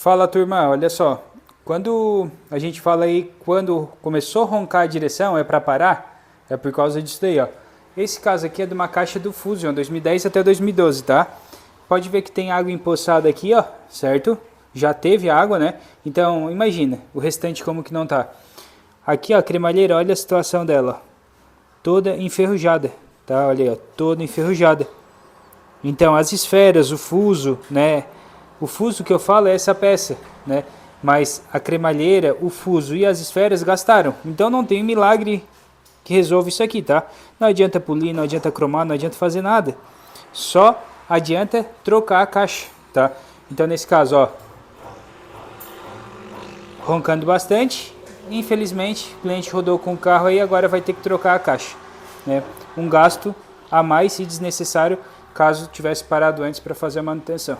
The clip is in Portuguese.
Fala, turma, olha só. Quando a gente fala aí, quando começou a roncar a direção, é para parar, é por causa disso daí, ó. Esse caso aqui é de uma caixa do Fusion, 2010 até 2012, tá? Pode ver que tem água empoçada aqui, ó, certo? Já teve água, né? Então, imagina, o restante como que não tá. Aqui, ó, a cremalheira, olha a situação dela, ó. Toda enferrujada, tá? Olha aí, ó, toda enferrujada. Então, as esferas, o fuso, né? O fuso que eu falo é essa peça, né? Mas a cremalheira, o fuso e as esferas gastaram. Então não tem milagre que resolva isso aqui, tá? Não adianta polir, não adianta cromar, não adianta fazer nada. Só adianta trocar a caixa, tá? Então nesse caso, ó, roncando bastante. Infelizmente, o cliente rodou com o carro aí, agora vai ter que trocar a caixa, né? Um gasto a mais e desnecessário caso tivesse parado antes para fazer a manutenção.